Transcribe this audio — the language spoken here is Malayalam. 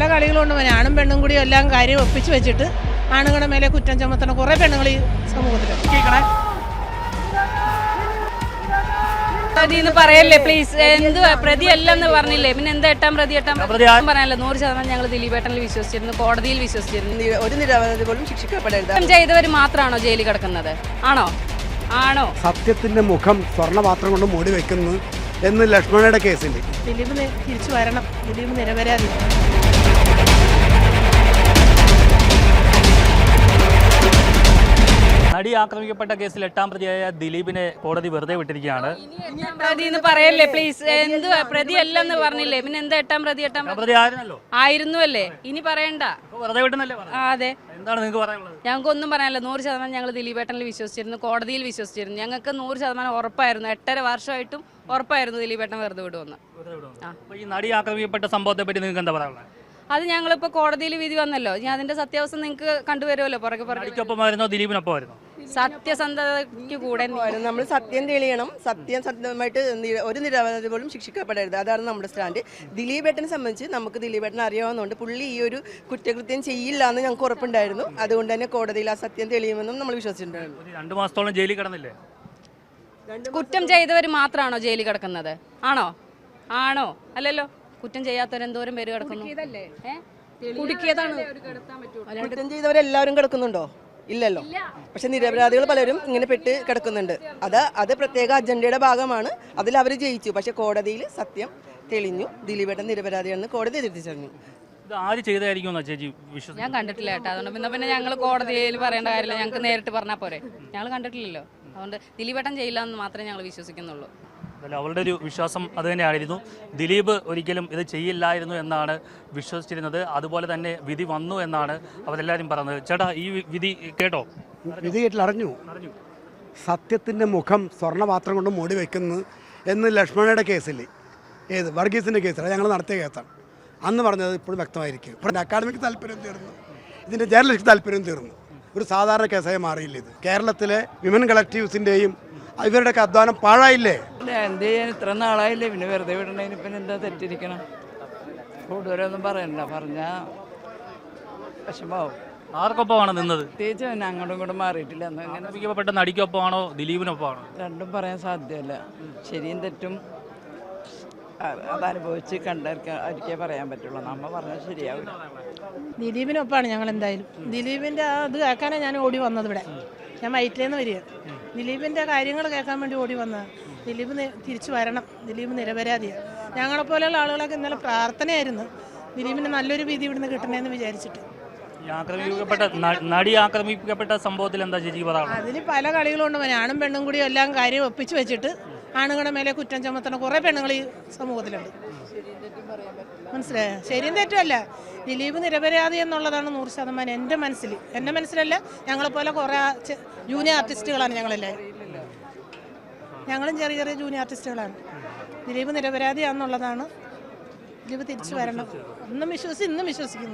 പല കളികളുണ്ട്. ആണും പെണ്ണും കൂടി എല്ലാം കാര്യം ഒപ്പിച്ച് വെച്ചിട്ട് ആണുങ്ങളുടെ മേലെ കുറ്റം ചുമത്തുന്ന കുറേ പെണ്ണുങ്ങൾ ഈ സമൂഹത്തിൽ. പറയല്ലേ പ്ലീസ്. എന്തുവാ പ്രതിയല്ലെന്ന് പറഞ്ഞില്ലേ, പിന്നെ എന്താ എട്ടാം പ്രതി പറയാനല്ലോ. 100% ഞങ്ങൾ ദിലീപേട്ടനിൽ വിശ്വസിച്ചിരുന്നു, കോടതിയിൽ വിശ്വസിച്ചിരുന്നു. ഒരു നിരവധി പോലും ശിക്ഷിക്കപ്പെടരുത്. ചെയ്തവർ മാത്രമാണോ ജയിലിൽ കിടക്കുന്നത്? ആണോ? സത്യത്തിന്റെ മുഖം സ്വർണ്ണപാത്രം കൊണ്ട് മൂടി വെക്കുന്നു എന്ന് ലക്ഷ്മണയുടെ കേസിൽ ദിലീപ് തിരിച്ചു വരണം. ദിലീപ് നിരപരാധി. നടി ആക്രമിക്കപ്പെട്ട കേസിൽ 8ാം പ്രതിയായ ദിലീപിനെ കോടതി വെറുതെ വിട്ടിരിക്കുകയാണ്. പറയല്ലേ പ്ലീസ്. എന്തുവാ പ്രതിയല്ലെന്ന് പറഞ്ഞില്ലേ, പിന്നെ എന്താ എട്ടാം പ്രതി ആയിരുന്നു അല്ലേ? ഇനി പറയണ്ട. വെറുതെ വിട്ടെന്നല്ലേ? അതെ. എന്താണ് നിങ്ങൾക്ക് പറയാനുള്ളത്? ഞങ്ങൾക്കൊന്നും പറയാനില്ല. 100% ഞങ്ങൾ ദിലീപേട്ടനിൽ വിശ്വസിച്ചിരുന്നു, കോടതിയിൽ വിശ്വസിച്ചിരുന്നു. ഞങ്ങൾക്ക് 100% ഉറപ്പായിരുന്നു. 8.5 വർഷമായിട്ടും ഉറപ്പായിരുന്നു ദിലീപേട്ടൻ വെറുതെ വിടുമെന്ന്. ഈ നടി ആക്രമിക്കപ്പെട്ട സംഭവത്തെ പറ്റി നിങ്ങൾക്ക് എന്താ പറയാനുള്ളത്? അത് ഞങ്ങളിപ്പോൾ കോടതിയിൽ വിധി വന്നല്ലോ, ഞാൻ അതിന്റെ സത്യാവസ്ഥ നിങ്ങൾക്ക് കണ്ടുവരുമല്ലോ. പുറകെ ദിലീപിനൊപ്പമായിരുന്നു. സത്യസന്ധതയ്ക്ക് കൂടെ നമ്മൾ സത്യം തെളിയണം. സത്യമായിട്ട് ഒരു നിരവധി പോലും ശിക്ഷിക്കപ്പെടരുത്. അതാണ് നമ്മുടെ സ്റ്റാൻഡ്. ദിലീപേട്ടനെ സംബന്ധിച്ച് നമുക്ക് ദിലീപേട്ടനെ അറിയാവുന്നതുകൊണ്ട് പുള്ളി ഈ ഒരു കുറ്റകൃത്യം ചെയ്യില്ല എന്ന് ഞങ്ങൾക്ക് ഉറപ്പുണ്ടായിരുന്നു. അതുകൊണ്ട് തന്നെ കോടതിയിൽ ആ സത്യം തെളിയുമെന്നും നമ്മൾ വിശ്വസിച്ചിട്ടുണ്ടായിരുന്നു. 2 മാസത്തോളം ജയിലിൽ കിടന്നില്ലേ? കുറ്റം ചെയ്തവർ മാത്രമാണോ ജയിലിൽ കിടക്കുന്നത്? ആണോ? അല്ലല്ലോ. കുറ്റം ചെയ്യാത്തവരെന്തോരം പേര് കിടക്കുന്നു. കുറ്റം ചെയ്തവരെല്ലാവരും കിടക്കുന്നുണ്ടോ? ഇല്ലല്ലോ. പക്ഷെ നിരപരാധികൾ പലരും ഇങ്ങനെ പെട്ട് കിടക്കുന്നുണ്ട്. അത് പ്രത്യേക അജണ്ടയുടെ ഭാഗമാണ്. അതിൽ അവർ ജയിച്ചു. പക്ഷെ കോടതിയിൽ സത്യം തെളിഞ്ഞു. ദിലീപേട്ടൻ നിരപരാധിയാണെന്ന് കോടതി തിരിച്ചറിഞ്ഞു. ഞാൻ കണ്ടിട്ടില്ല കേട്ടോ. അതുകൊണ്ട് പിന്നെ ഞങ്ങൾ കോടതിയിൽ പറയേണ്ട കാര്യമില്ല. ഞങ്ങൾക്ക് നേരിട്ട് പറഞ്ഞാൽ പോരെ. ഞങ്ങൾ കണ്ടിട്ടില്ലല്ലോ. അതുകൊണ്ട് ദിലീപേട്ടൻ ചെയ്യില്ല എന്ന് മാത്രമേ ഞങ്ങൾ വിശ്വസിക്കുന്നുള്ളൂ. അവളുടെ ഒരു വിശ്വാസം അത് തന്നെയായിരുന്നു. ദിലീപ് ഒരിക്കലും ഇത് ചെയ്യില്ലായിരുന്നു എന്നാണ് വിശ്വസിച്ചിരുന്നത്. അതുപോലെ തന്നെ വിധി വന്നു എന്നാണ് അവരെല്ലാവരും പറഞ്ഞത്. ചേട്ടാ, ഈ വിധി കേട്ടോ? വിധി കേട്ടിൽ അറിഞ്ഞു. സത്യത്തിന്റെ മുഖം സ്വർണ്ണപാത്രം കൊണ്ട് മൂടി വെക്കുന്നു എന്ന് ലക്ഷ്മണയുടെ കേസിൽ, വർഗീസിന്റെ കേസിൽ ഞങ്ങൾ നടത്തിയ കേസാണ്. അന്ന് പറഞ്ഞത് ഇപ്പോഴും വ്യക്തമായിരിക്കും. ഇപ്പോൾ അക്കാഡമിക് താല്പര്യം തീർന്നു, ഇതിന്റെ ജേർണലിസ്റ്റ് താല്പര്യം തീർന്നു. ഒരു സാധാരണ കേസായി മാറിയില്ല ഇത്. കേരളത്തിലെ വിമൻ കളക്റ്റീവ്സിന്റെയും ഇവരുടെയൊക്കെ അധ്വാനം പാഴായില്ലേ? എന്ത് ചെയ്യാൻ? ഇത്ര നാളായില്ലേ, പിന്നെ വെറുതെ വിടണതിന് പിന്നെ എന്താ തെറ്റിരിക്കണം? കൂടുതലൊന്നും പറയണ്ട, പറഞ്ഞാൽ വിഷമാവും. ആർക്കൊപ്പമാണ് നിന്നത്? പ്രത്യേകിച്ച് പിന്നെ അങ്ങോട്ടും ഇങ്ങോട്ടും മാറിയിട്ടില്ല. ആക്രമിക്കപ്പെട്ട നടിക്കൊപ്പമാണോ ദിലീപിനൊപ്പമാണോ? രണ്ടും പറയാൻ സാധ്യമല്ല. ശരിയും തെറ്റും അതനുഭവിച്ച് കണ്ടവർക്കേ പറയാൻ പറ്റുള്ളൂ. നമ്മ പറഞ്ഞാൽ ശരിയാവില്ല. ദിലീപിനൊപ്പമാണ് ഞങ്ങൾ എന്തായാലും. ദിലീപിൻ്റെ അത് കേൾക്കാനാണ് ഞാൻ ഓടി വന്നത് ഇവിടെ. ഞാൻ വൈറ്റിലേന്ന് വരിക. ദിലീപിൻ്റെ കാര്യങ്ങൾ കേൾക്കാൻ വേണ്ടി ഓടി വന്നത്. ദിലീപ് തിരിച്ചു വരണം. ദിലീപ് നിരപരാധിയാണ്. ഞങ്ങളെപ്പോലെയുള്ള ആളുകളൊക്കെ ഇന്നലെ പ്രാർത്ഥനയായിരുന്നു ദിലീപിന് നല്ലൊരു വിധി ഇവിടുന്ന് കിട്ടണമെന്ന് വിചാരിച്ചിട്ട്. നടി ആക്രമിക്കപ്പെട്ട സംഭവത്തിൽ എന്താ ചേച്ചി പറയാം? അതിന് പല കളികളുണ്ട്. ആണും പെണ്ണും കൂടി എല്ലാം കാര്യം ഒപ്പിച്ച് വെച്ചിട്ട് ആണുങ്ങളുടെ മേലെ കുറ്റം ചുമത്തുന്ന കുറേ പെണ്ണുങ്ങൾ ഈ സമൂഹത്തിലുണ്ട്. മനസ്സിലായോ? ശരിയും തെറ്റുമല്ല. ദിലീപ് നിരപരാധി എന്നുള്ളതാണ് 100% എൻ്റെ മനസ്സിലല്ല. ഞങ്ങളെപ്പോലെ കുറേ ജൂനിയർ ആർട്ടിസ്റ്റുകളാണ് ഞങ്ങളെല്ലാവരും. ഞങ്ങളും ചെറിയ ജൂനിയർ ആർട്ടിസ്റ്റുകളാണ്. ദിലീപ് നിരപരാധിയാണെന്നുള്ളതാണ്. ദിലീപ് തിരിച്ചു വരണം. ഇന്നും വിശ്വസിക്കുന്നു.